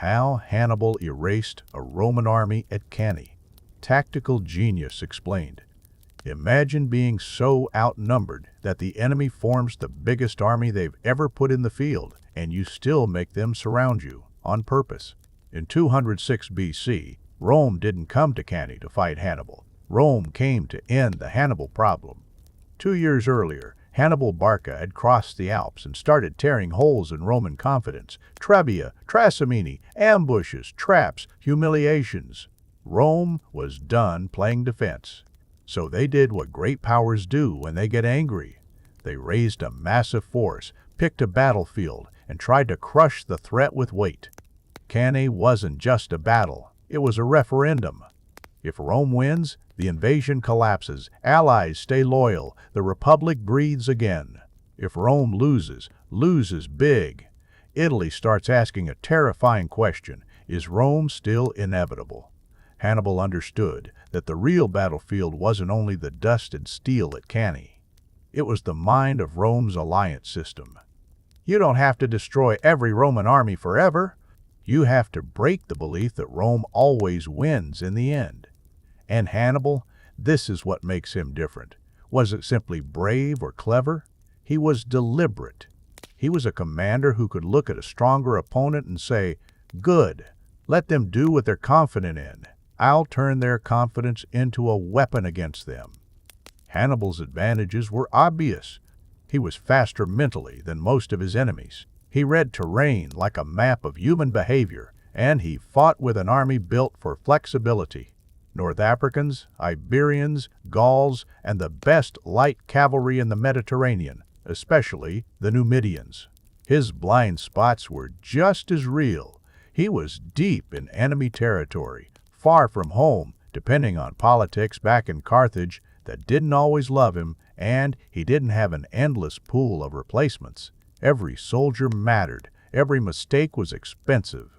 How Hannibal erased a Roman army at Cannae. Tactical genius explained. Imagine being so outnumbered that the enemy forms the biggest army they've ever put in the field, and you still make them surround you, on purpose. In 206 BC, Rome didn't come to Cannae to fight Hannibal. Rome came to end the Hannibal problem. 2 years earlier, Hannibal Barca had crossed the Alps and started tearing holes in Roman confidence. Trebia, Trasimene, ambushes, traps, humiliations. Rome was done playing defense. So they did what great powers do when they get angry. They raised a massive force, picked a battlefield, and tried to crush the threat with weight. Cannae wasn't just a battle, it was a referendum. If Rome wins, the invasion collapses, allies stay loyal, the Republic breathes again. If Rome loses big. Italy starts asking a terrifying question: is Rome still inevitable? Hannibal understood that the real battlefield wasn't only the dusted steel at Cannae. It was the mind of Rome's alliance system. You don't have to destroy every Roman army forever. You have to break the belief that Rome always wins in the end. And Hannibal, this is what makes him different. Was it simply brave or clever? He was deliberate. He was a commander who could look at a stronger opponent and say, "Good, let them do what they're confident in. I'll turn their confidence into a weapon against them." Hannibal's advantages were obvious. He was faster mentally than most of his enemies. He read terrain like a map of human behavior, and he fought with an army built for flexibility. North Africans, Iberians, Gauls, and the best light cavalry in the Mediterranean, especially the Numidians. His blind spots were just as real. He was deep in enemy territory, far from home, depending on politics back in Carthage that didn't always love him, and he didn't have an endless pool of replacements. Every soldier mattered. Every mistake was expensive.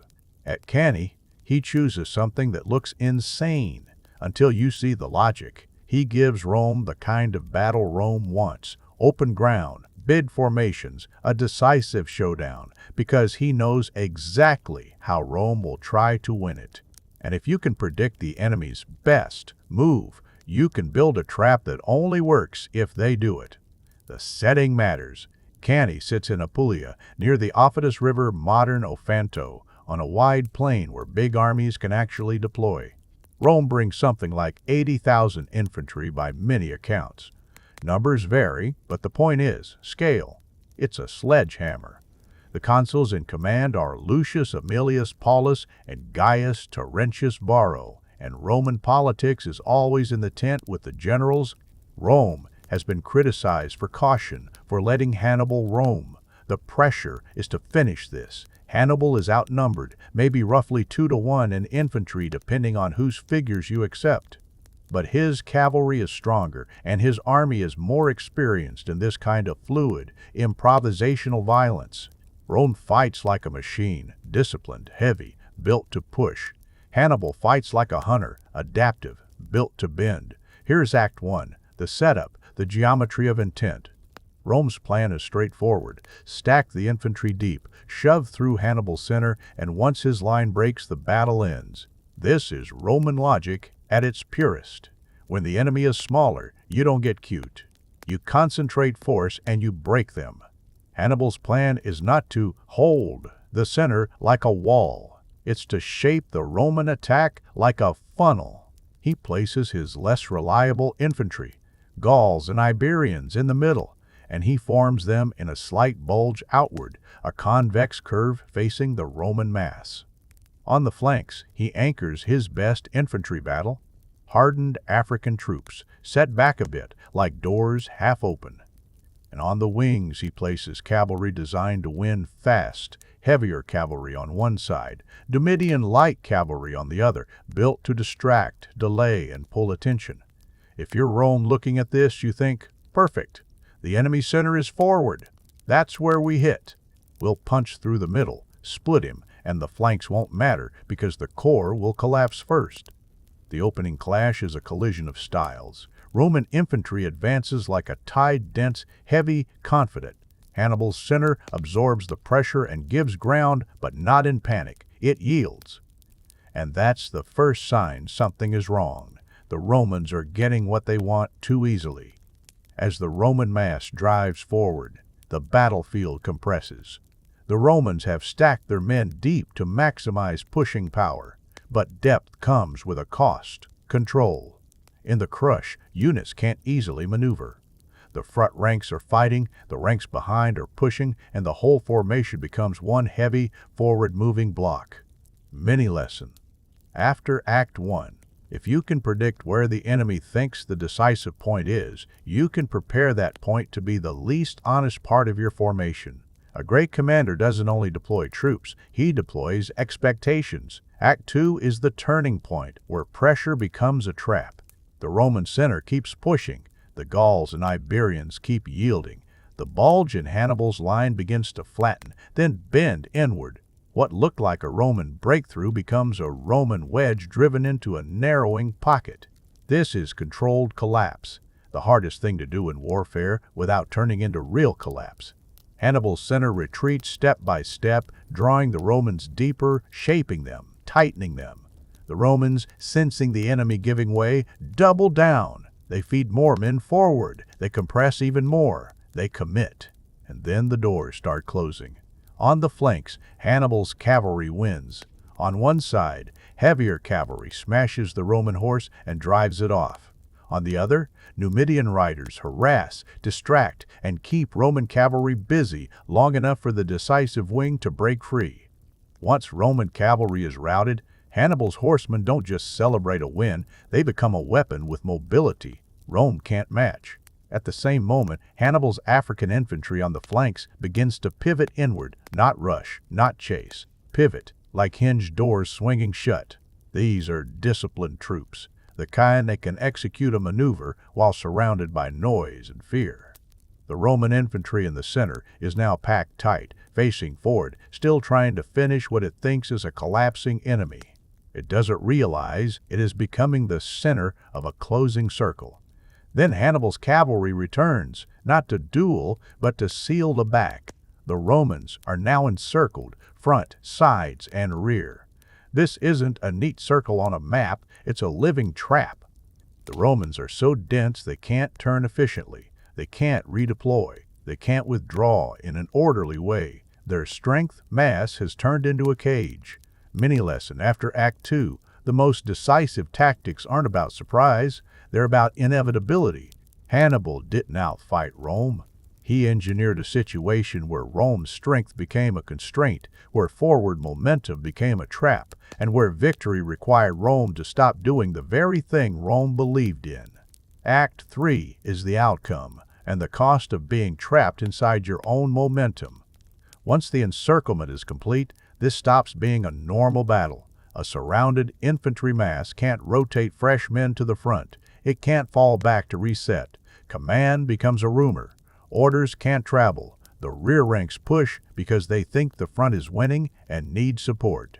At Cannae, he chooses something that looks insane until you see the logic. He gives Rome the kind of battle Rome wants: open ground, bid formations, a decisive showdown, because he knows exactly how Rome will try to win it. And if you can predict the enemy's best move, you can build a trap that only works if they do it. The setting matters. Cannae sits in Apulia, near the Aufidus River, modern Ofanto, on a wide plain where big armies can actually deploy. Rome brings something like 80,000 infantry by many accounts. Numbers vary, but the point is, scale. It's a sledgehammer. The consuls in command are Lucius Aemilius Paulus and Gaius Terentius Varro, and Roman politics is always in the tent with the generals. Rome has been criticized for caution, for letting Hannibal roam. The pressure is to finish this. Hannibal is outnumbered, maybe roughly 2-to-1 in infantry depending on whose figures you accept. But his cavalry is stronger, and his army is more experienced in this kind of fluid, improvisational violence. Rome fights like a machine, disciplined, heavy, built to push. Hannibal fights like a hunter, adaptive, built to bend. Here's Act 1, the setup, the geometry of intent. Rome's plan is straightforward. Stack the infantry deep, shove through Hannibal's center, and once his line breaks, the battle ends. This is Roman logic at its purest. When the enemy is smaller, you don't get cute. You concentrate force and you break them. Hannibal's plan is not to hold the center like a wall. It's to shape the Roman attack like a funnel. He places his less reliable infantry, Gauls and Iberians, in the middle, and he forms them in a slight bulge outward, a convex curve facing the Roman mass. On the flanks, he anchors his best infantry battle, hardened African troops, set back a bit, like doors half open. And on the wings he places cavalry designed to win fast, heavier cavalry on one side, Numidian light cavalry on the other, built to distract, delay, and pull attention. If you're Rome looking at this, you think, perfect. The enemy center is forward. That's where we hit. We'll punch through the middle, split him, and the flanks won't matter because the core will collapse first. The opening clash is a collision of styles. Roman infantry advances like a tide, dense, heavy, confident. Hannibal's center absorbs the pressure and gives ground, but not in panic, it yields. And that's the first sign something is wrong. The Romans are getting what they want too easily. As the Roman mass drives forward, the battlefield compresses. The Romans have stacked their men deep to maximize pushing power, but depth comes with a cost: control. In the crush, units can't easily maneuver. The front ranks are fighting, the ranks behind are pushing, and the whole formation becomes one heavy, forward-moving block. Mini lesson. After Act 1, if you can predict where the enemy thinks the decisive point is, you can prepare that point to be the least honest part of your formation. A great commander doesn't only deploy troops, he deploys expectations. Act 2 is the turning point, where pressure becomes a trap. The Roman center keeps pushing, the Gauls and Iberians keep yielding. The bulge in Hannibal's line begins to flatten, then bend inward. What looked like a Roman breakthrough becomes a Roman wedge driven into a narrowing pocket. This is controlled collapse, the hardest thing to do in warfare without turning into real collapse. Hannibal's center retreats step by step, drawing the Romans deeper, shaping them, tightening them. The Romans, sensing the enemy giving way, double down. They feed more men forward. They compress even more. They commit. And then the doors start closing. On the flanks, Hannibal's cavalry wins. On one side, heavier cavalry smashes the Roman horse and drives it off. On the other, Numidian riders harass, distract, and keep Roman cavalry busy long enough for the decisive wing to break free. Once Roman cavalry is routed, Hannibal's horsemen don't just celebrate a win, they become a weapon with mobility Rome can't match. At the same moment, Hannibal's African infantry on the flanks begins to pivot inward, not rush, not chase. Pivot, like hinged doors swinging shut. These are disciplined troops, the kind that can execute a maneuver while surrounded by noise and fear. The Roman infantry in the center is now packed tight, facing forward, still trying to finish what it thinks is a collapsing enemy. It doesn't realize it is becoming the center of a closing circle. Then Hannibal's cavalry returns, not to duel, but to seal the back. The Romans are now encircled, front, sides, and rear. This isn't a neat circle on a map, it's a living trap. The Romans are so dense they can't turn efficiently. They can't redeploy. They can't withdraw in an orderly way. Their strength, mass, has turned into a cage. Mini lesson after Act 2. The most decisive tactics aren't about surprise, they're about inevitability. Hannibal didn't outfight Rome. He engineered a situation where Rome's strength became a constraint, where forward momentum became a trap, and where victory required Rome to stop doing the very thing Rome believed in. Act 3 is the outcome, and the cost of being trapped inside your own momentum. Once the encirclement is complete, this stops being a normal battle. A surrounded infantry mass can't rotate fresh men to the front. It can't fall back to reset. Command becomes a rumor. Orders can't travel. The rear ranks push because they think the front is winning and need support.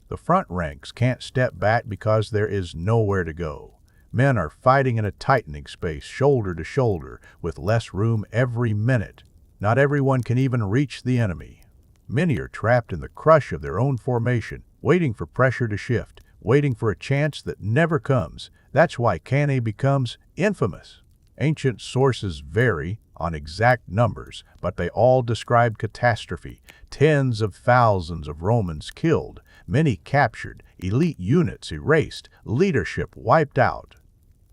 The front ranks can't step back because there is nowhere to go. Men are fighting in a tightening space, shoulder to shoulder, with less room every minute. Not everyone can even reach the enemy. Many are trapped in the crush of their own formation, waiting for pressure to shift, waiting for a chance that never comes. That's why Cannae becomes infamous. Ancient sources vary on exact numbers, but they all describe catastrophe. Tens of thousands of Romans killed, many captured, elite units erased, leadership wiped out.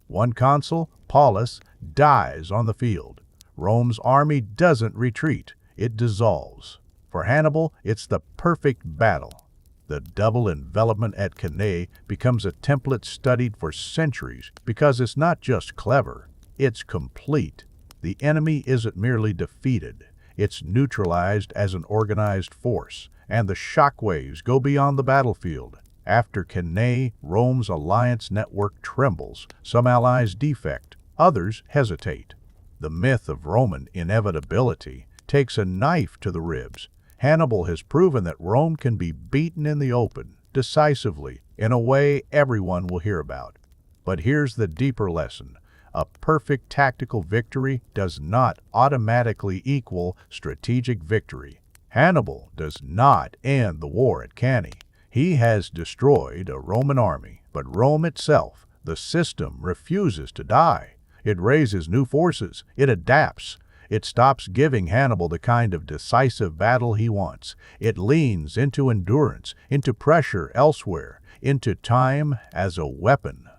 One consul, Paulus, dies on the field. Rome's army doesn't retreat, it dissolves. For Hannibal, it's the perfect battle. The double envelopment at Cannae becomes a template studied for centuries because it's not just clever, it's complete. The enemy isn't merely defeated, it's neutralized as an organized force, and the shockwaves go beyond the battlefield. After Cannae, Rome's alliance network trembles. Some allies defect, others hesitate. The myth of Roman inevitability takes a knife to the ribs. Hannibal has proven that Rome can be beaten in the open, decisively, in a way everyone will hear about. But here's the deeper lesson. A perfect tactical victory does not automatically equal strategic victory. Hannibal does not end the war at Cannae. He has destroyed a Roman army, but Rome itself, the system, refuses to die. It raises new forces. It adapts. It stops giving Hannibal the kind of decisive battle he wants. It leans into endurance, into pressure elsewhere, into time as a weapon.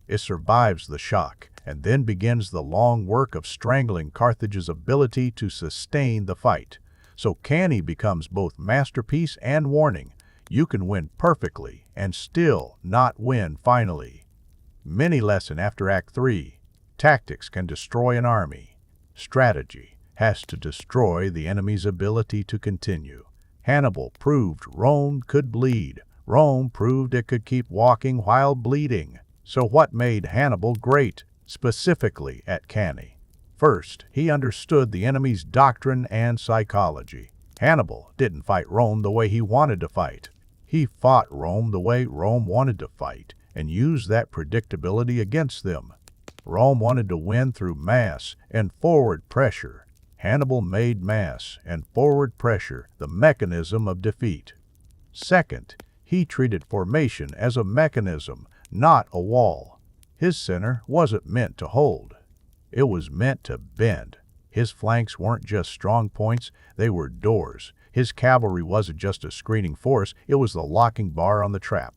It survives the shock, and then begins the long work of strangling Carthage's ability to sustain the fight. So Cannae becomes both masterpiece and warning. You can win perfectly and still not win finally. Mini lesson after Act 3. Tactics can destroy an army. Strategy has to destroy the enemy's ability to continue. Hannibal proved Rome could bleed. Rome proved it could keep walking while bleeding. So what made Hannibal great, specifically at Cannae? First, he understood the enemy's doctrine and psychology. Hannibal didn't fight Rome the way he wanted to fight. He fought Rome the way Rome wanted to fight and used that predictability against them. Rome wanted to win through mass and forward pressure. Hannibal made mass and forward pressure the mechanism of defeat. Second, he treated formation as a mechanism, not a wall. His center wasn't meant to hold. It was meant to bend. His flanks weren't just strong points, they were doors. His cavalry wasn't just a screening force, it was the locking bar on the trap.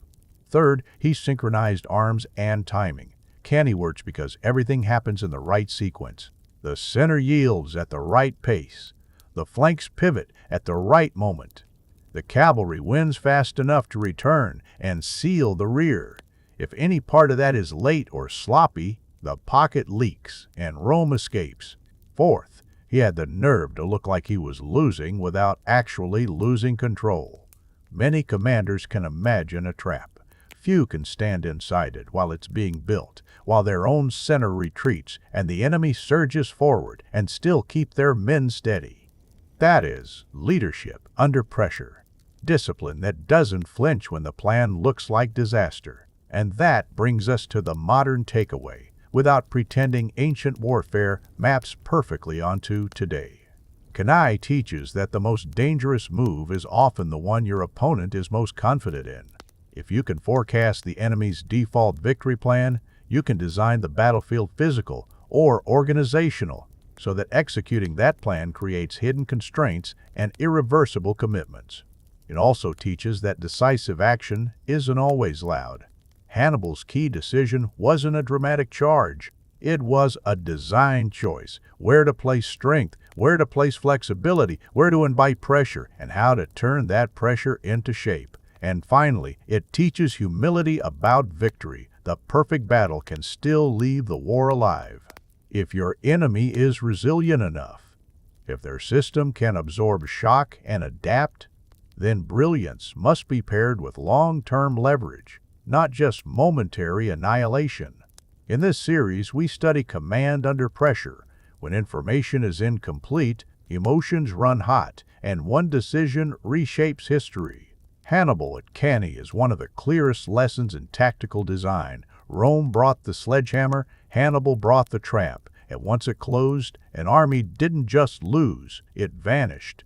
Third, he synchronized arms and timing. Cannae works because everything happens in the right sequence. The center yields at the right pace. The flanks pivot at the right moment. The cavalry wins fast enough to return and seal the rear. If any part of that is late or sloppy, the pocket leaks and Rome escapes. Fourth, he had the nerve to look like he was losing without actually losing control. Many commanders can imagine a trap. Few can stand inside it while it's being built, while their own center retreats and the enemy surges forward and still keep their men steady. That is leadership under pressure. Discipline that doesn't flinch when the plan looks like disaster. And that brings us to the modern takeaway, without pretending ancient warfare maps perfectly onto today. Cannae teaches that the most dangerous move is often the one your opponent is most confident in. If you can forecast the enemy's default victory plan, you can design the battlefield physical or organizational so that executing that plan creates hidden constraints and irreversible commitments. It also teaches that decisive action isn't always loud. Hannibal's key decision wasn't a dramatic charge. It was a design choice, where to place strength, where to place flexibility, where to invite pressure, and how to turn that pressure into shape. And finally, it teaches humility about victory. The perfect battle can still leave the war alive. If your enemy is resilient enough, if their system can absorb shock and adapt, then brilliance must be paired with long-term leverage, not just momentary annihilation. In this series, we study command under pressure. When information is incomplete, emotions run hot, and one decision reshapes history. Hannibal at Cannae is one of the clearest lessons in tactical design. Rome brought the sledgehammer, Hannibal brought the trap, and once it closed, an army didn't just lose, it vanished.